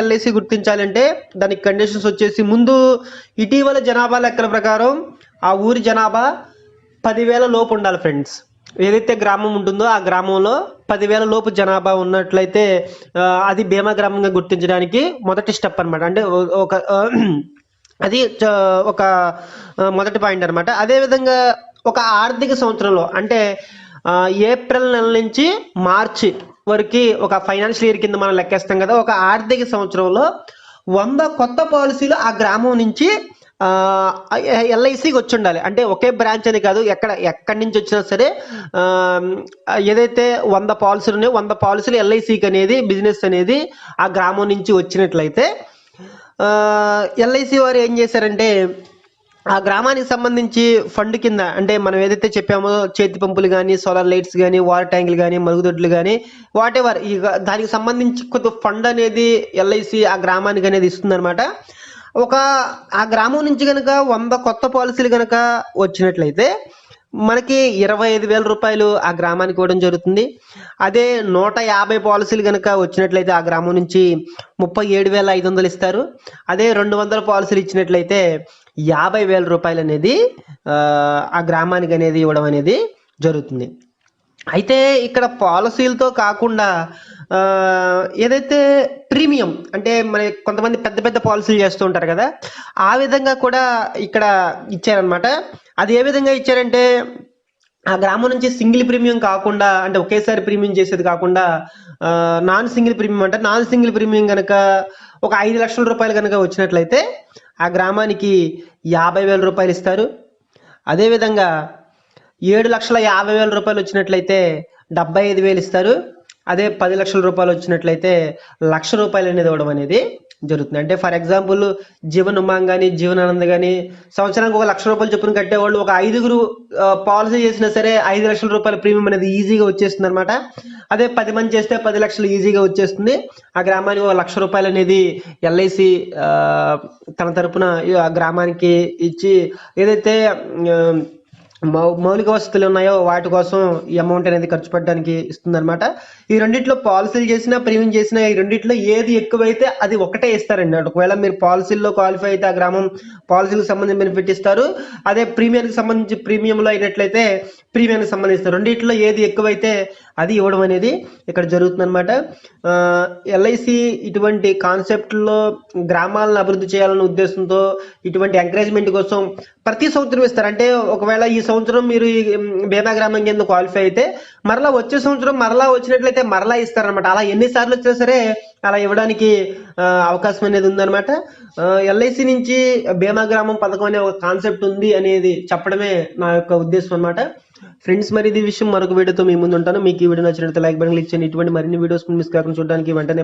LIC గుర్తించాలంటే దానికి conditions వచ్చేసి, ముందు ఇటీవల జనాభా లెక్కల ప్రకారం ఆ ఊరి జనాభా 10,000 లోపు ఉండాలి ఫ్రెండ్స్. ఏదైతే గ్రామం ఉంటుందో ఆ గ్రామంలో 10,000 లోపు జనాభా ఉన్నట్లయితే అది బీమా గ్రామంగా గుర్తించడానికి మొదటి స్టెప్ అనమాట. అంటే ఒక అది ఒక మొదటి పాయింట్ అనమాట. అదేవిధంగా ఒక ఆర్థిక సంవత్సరంలో అంటే ఏప్రిల్ నెల నుంచి మార్చి వరకు ఒక ఫైనాన్షియల్ ఇయర్ కింద మనం లెక్కేస్తాం కదా. ఒక ఆర్థిక సంవత్సరంలో 100 కొత్త పాలసీలు ఆ గ్రామం నుంచి ఎల్ఐసికి వచ్చి ఉండాలి. అంటే ఒకే బ్రాంచ్ అని కాదు, ఎక్కడి నుంచి వచ్చినా సరే ఏదైతే 100 పాలసీలు ఉన్నాయో 100 పాలసీలు ఎల్ఐసికి అనేది బిజినెస్ అనేది ఆ గ్రామం నుంచి వచ్చినట్లయితే ఎల్ఐసి వారు ఏం చేశారంటే ఆ గ్రామానికి సంబంధించి ఫండ్ కింద, అంటే మనం ఏదైతే చెప్పామో చేతి పంపులు కానీ, సోలార్ లైట్స్ కానీ, వాటర్ ట్యాంకులు కానీ, మరుగుదొడ్లు కానీ, వాట్ ఎవర్ దానికి సంబంధించి కొద్ది ఫండ్ అనేది ఎల్ఐసి ఆ గ్రామానికి అనేది ఇస్తుందన్నమాట. ఆ గ్రామం నుంచి కనుక 100 కొత్త పాలసీలు కనుక వచ్చినట్లయితే మనకి 25,000 రూపాయలు ఆ గ్రామానికి ఇవ్వడం జరుగుతుంది. అదే 150 పాలసీలు కనుక వచ్చినట్లయితే ఆ గ్రామం నుంచి 37,500 ఇస్తారు. అదే 200 పాలసీలు ఇచ్చినట్లయితే 50,000 రూపాయలు అనేది ఆ గ్రామానికి అనేది ఇవ్వడం అనేది జరుగుతుంది. అయితే ఇక్కడ పాలసీలతో కాకుండా ఏదైతే ప్రీమియం, అంటే మన కొంతమంది పెద్ద పెద్ద పాలసీలు చేస్తూ ఉంటారు కదా, ఆ విధంగా కూడా ఇక్కడ ఇచ్చారనమాట. అది ఏ విధంగా ఇచ్చారంటే ఆ గ్రామం నుంచి సింగిల్ ప్రీమియం కాకుండా, అంటే ఒకేసారి ప్రీమియం చేసేది కాకుండా నాన్ సింగిల్ ప్రీమియం, అంటే నాన్ సింగిల్ ప్రీమియం కనుక ఒక 5 లక్షల రూపాయలు కనుక వచ్చినట్లయితే ఆ గ్రామానికి 50,000 రూపాయలు ఇస్తారు. అదేవిధంగా 7,50,000 రూపాయలు వచ్చినట్లయితే 75,000 ఇస్తారు. అదే 10 లక్షల రూపాయలు వచ్చినట్లయితే 1,00,000 రూపాయలు అనేది ఇవ్వడం అనేది జరుగుతుంది. అంటే ఫర్ ఎగ్జాంపుల్ జీవన్ ఉమాంగ్ కానీ, జీవనానంద్ కానీ సంవత్సరానికి 1,00,000 రూపాయలు చొప్పున కట్టేవాళ్ళు ఒక 5గురు పాలసీ చేసినా సరే 5 లక్షల రూపాయల ప్రీమియం అనేది ఈజీగా వచ్చేస్తుంది అనమాట. అదే 10 మంది చేస్తే 10 లక్షలు ఈజీగా వచ్చేస్తుంది. ఆ గ్రామానికి 1,00,000 రూపాయలు అనేది ఎల్ఐసి తన తరపున ఆ గ్రామానికి ఇచ్చి ఏదైతే మౌలిక వసతులు ఉన్నాయో వాటి కోసం ఈ అమౌంట్ అనేది ఖర్చు పెట్టడానికి ఇస్తుంది అనమాట. ఈ రెండిట్లో పాలసీలు చేసినా ప్రీమియం చేసినా ఈ రెండిట్లో ఏది ఎక్కువైతే అది ఒకటే ఇస్తారండి. ఒకవేళ మీరు పాలసీల్లో క్వాలిఫై అయితే ఆ గ్రామం పాలసీలకు సంబంధించి బెనిఫిట్ ఇస్తారు. అదే ప్రీమియంకి సంబంధించి ప్రీమియంలో అయినట్లయితే ప్రీమియానికి సంబంధిస్తారు. రెండిట్లో ఏది ఎక్కువైతే అది ఇవ్వడం అనేది ఇక్కడ జరుగుతుంది అనమాట. ఎల్ఐసి ఇటువంటి కాన్సెప్ట్లో గ్రామాలను అభివృద్ధి చేయాలనే ఉద్దేశంతో ఇటువంటి ఎంకరేజ్మెంట్ కోసం ప్రతి సంవత్సరం ఇస్తారు. అంటే ఒకవేళ ఈ సంవత్సరం మీరు ఈ బీమా గ్రామం కింద క్వాలిఫై అయితే మరలా వచ్చే సంవత్సరం మరలా వచ్చినట్లయితే మరలా ఇస్తారనమాట. అలా ఎన్నిసార్లు వచ్చినా సరే అలా ఇవ్వడానికి అవకాశం అనేది ఉందన్నమాట. ఎల్ఐసి నుంచి బీమా గ్రామం పథకం అనే ఒక కాన్సెప్ట్ ఉంది అనేది చెప్పడమే నా యొక్క ఉద్దేశం అనమాట. ఫ్రెండ్స్, మరి ఇది విషయం మరొక వీడియోతో మీ ముందు ఉంటాను. మీకు ఈ వీడియో నచ్చినట్లయితే లైక్ బటన్ క్లిక్ చేయండి. ఇటువంటి మరిన్ని వీడియోస్ మిస్ కాకుండా చూడడానికి వెంటనే